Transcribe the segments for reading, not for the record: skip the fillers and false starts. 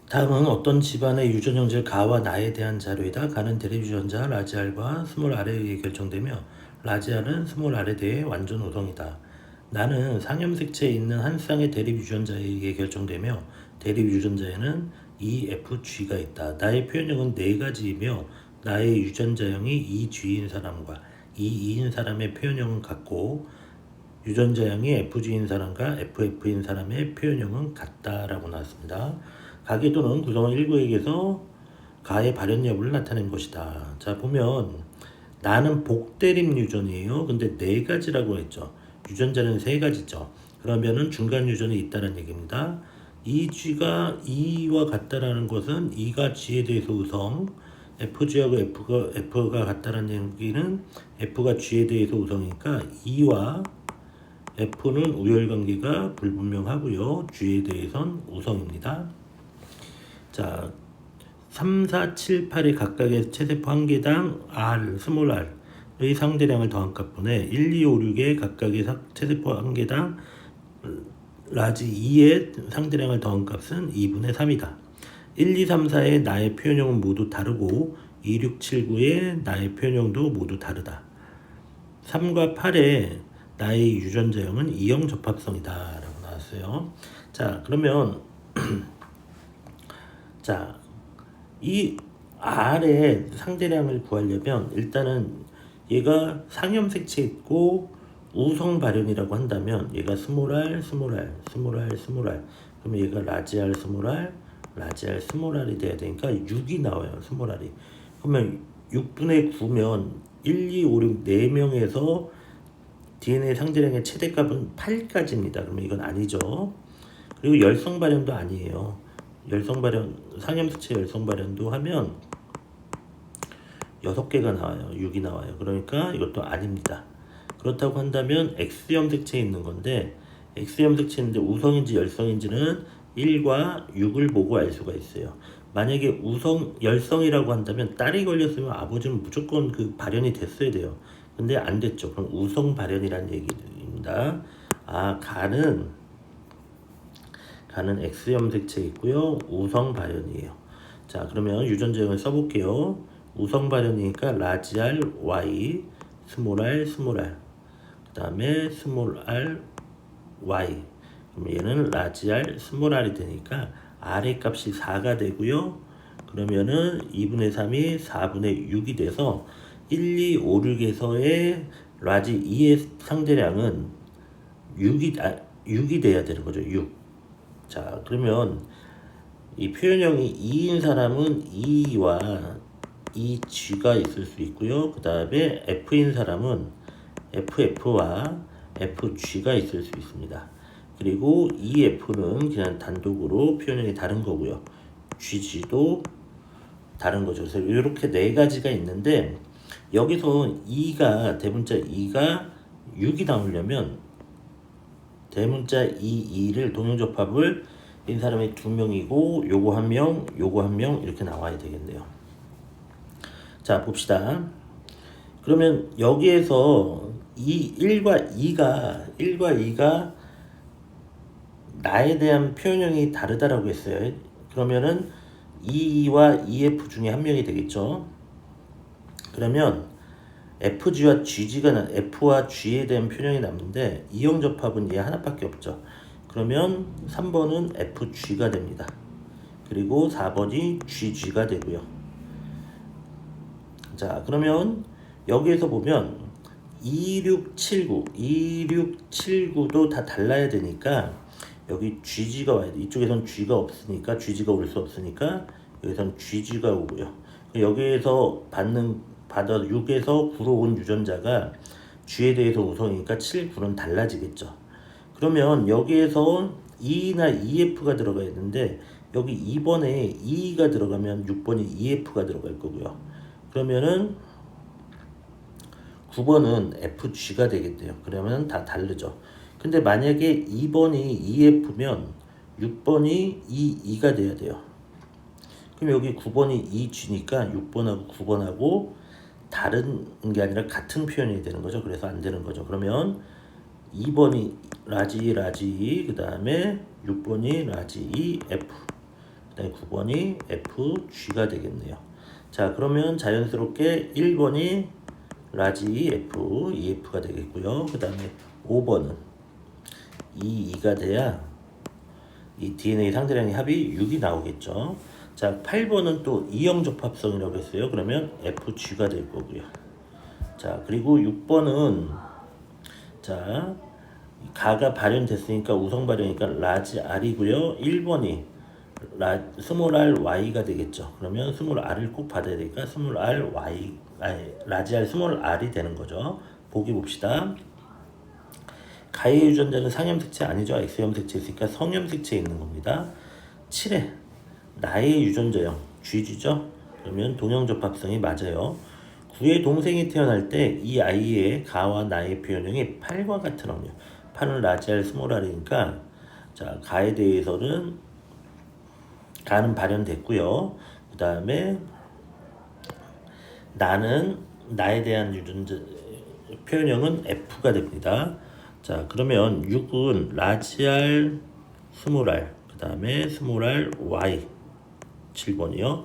다음은 어떤 집안의 유전 형질 가와 나에 대한 자료이다. 가는 대립 유전자 라지 R과 스몰 R에 의해 결정되며 라지 R은 스몰 R에 대해 완전 우성이다. 나는 상염색체에 있는 한 쌍의 대립 유전자에 의해 결정되며 대립 유전자에는 EFG가 있다. 나의 표현형은 네 가지이며 나의 유전자형이 EG인 사람과 EE인 사람의 표현형은 같고 유전자형이 FG인 사람과 FF인 사람의 표현형은 같다라고 나왔습니다. 가계도는 구성원 1구에게서 가의 발현 여부를 나타낸 것이다. 자, 보면 나는 복대립 유전이에요. 근데 네 가지라고 했죠. 유전자는 세 가지죠. 그러면은 중간 유전이 있다는 얘기입니다. 이 G가 E와 같다라는 것은 E가 G에 대해서 우성, FG하고 F가 같다라는 얘기는 F가 G에 대해서 우성이니까 E와 F는 우열관계가 불분명하고요. G에 대해선 우성입니다. 자, 3, 4, 7, 8의 각각의 체세포 한 개당 R, 스몰 r의 상대량을 더한 값분에 1, 2, 5, 6의 각각의 체세포 한 개당 라지 2의 상대량을 더한 값은 2분의 3이다. 1, 2, 3, 4의 나의 표현형은 모두 다르고 2, 6, 7, 9의 나의 표현형도 모두 다르다. 3과 8의 나의 유전자형은 이형 접합성이다 라고 나왔어요. 자, 그러면 자, 이 R의 상대량을 구하려면 일단은 얘가 상염색체 있고 우성 발현이라고 한다면 얘가 스몰 r, 스몰 r, 스몰 r, 스몰 r. 그러면 얘가 라지 r, 스몰 r, 라지 r, 스몰 r이 돼야 되니까 6이 나와요. 스몰 r이. 그러면 6분의 9면 1, 2, 5, 6, 4명에서 DNA 상대량의 최대값은 8까지입니다. 그러면 이건 아니죠. 그리고 열성 발현도 아니에요. 열성 발현, 상염수체 열성 발현도 하면 6개가 나와요. 6이 나와요. 그러니까 이것도 아닙니다. 그렇다고 한다면 X염 색체에 있는 건데 X염 색체인데 우성인지 열성인지는 1과 6을 보고 알 수가 있어요. 만약에 열성이라고 한다면 딸이 걸렸으면 아버지는 무조건 그 발현이 됐어야 돼요. 근데 안 됐죠. 그럼 우성 발현이라는 얘기입니다. 아, 가는 X염 색체 있고요. 우성 발현이에요. 자, 그러면 유전자형을 써볼게요. 우성 발현이니까 라지 R, Y, 스몰 r, 스몰 r. 그 다음에 스몰 r, y. 그럼 얘는 라지 R, 스몰 r이 되니까 R의 값이 4가 되고요. 그러면은 2분의 3이 4분의 6이 돼서 1, 2, 5, 6에서의 라지 2의 상대량은 6이 돼야 되는 거죠. 6. 자, 그러면 이 표현형이 2인 사람은 2와 2G가 있을 수 있고요. 그 다음에 F인 사람은 FF와 FG가 있을 수 있습니다. 그리고 EF는 그냥 단독으로 표현형이 다른 거고요. GG도 다른 거죠. 그래서 이렇게 네 가지가 있는데 여기서 2가 대문자 2가 6이 나오려면 대문자 2를 동형접합을 인 사람이 2명이고 요거 1명, 요거 1명 이렇게 나와야 되겠네요. 자, 봅시다. 그러면 여기에서 1과 2가 나에 대한 표현형이 다르다라고 했어요. 그러면은 E와 EF 중에 한 명이 되겠죠. 그러면 FG와 F와 G에 대한 표현형이 남는데 이형 접합은 얘 하나밖에 없죠. 그러면 3번은 FG가 됩니다. 그리고 4번이 GG가 되고요. 자, 그러면 여기에서 보면 2679도 다 달라야 되니까 여기 GG가 와야 돼. 이쪽에선 G가 없으니까 GG가 올 수 없으니까 여기선 GG가 오고요. 여기에서 받아 6에서 9로 온 유전자가 G에 대해서 우성이니까 7, 9는 달라지겠죠. 그러면 여기에서 E나 EF가 들어가야 되는데 여기 2번에 E가 들어가면 6번에 EF가 들어갈 거고요. 그러면은 9번은 FG가 되겠대요. 그러면 다 다르죠. 근데 만약에 2번이 EF면 6번이 EE가 돼야 돼요. 그럼 여기 9번이 EG니까 6번하고 9번하고 다른 게 아니라 같은 표현이 되는 거죠. 그래서 안 되는 거죠. 그러면 2번이 라지 그 다음에 6번이 라지 F, 그 그다음에 9번이 FG가 되겠네요. 자, 그러면 자연스럽게 1번이 라지 F, EF가 되겠고요. 그 다음에 5번은 EE가 돼야 이 DNA 상대량의 합이 6이 나오겠죠. 자, 8번은 또 이형 접합성이라고 했어요. 그러면 FG가 될 거고요. 자, 그리고 6번은 자, 가가 발현됐으니까 우성 발현이니까 라지 R이고요. 1번이 스몰 r y가 되겠죠. 그러면 스몰 r을 꼭 받아야 되니까 스몰 r y 라지 r 스몰 r이 되는 거죠. 보기 봅시다. 가해 유전자는 상염색체 아니죠. X염색체 있으니까 성염색체에 있는 겁니다. 7회 나의 유전자형 GG죠. 그러면 동형접합성이 맞아요. 9의 동생이 태어날 때 이 아이의 가와 나의 표현형이 8과 같은 확률. 8은 라지 r 스몰 r이니까 자, 가에 대해서는 가는 발현됐고요. 그 다음에 나는 나에 대한 유전자 표현형은 F가 됩니다. 자, 그러면 6은 라지 R 스몰 r 그 다음에 스몰 r y 7번이요.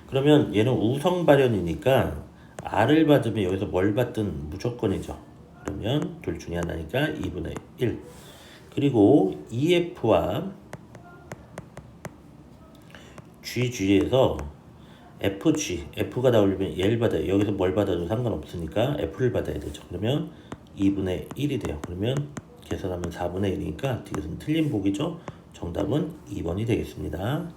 그러면 얘는 우성 발현이니까 R을 받으면 여기서 뭘 받든 무조건이죠. 그러면 둘 중에 하나니까 2분의 1. 그리고 EF와 GG에서 FG, F가 나오려면 얘를 받아요. 여기서 뭘 받아도 상관없으니까 F를 받아야 되죠. 그러면 2분의 1이 돼요. 그러면 계산하면 4분의 1이니까 이것은 틀린 보기죠. 정답은 2번이 되겠습니다.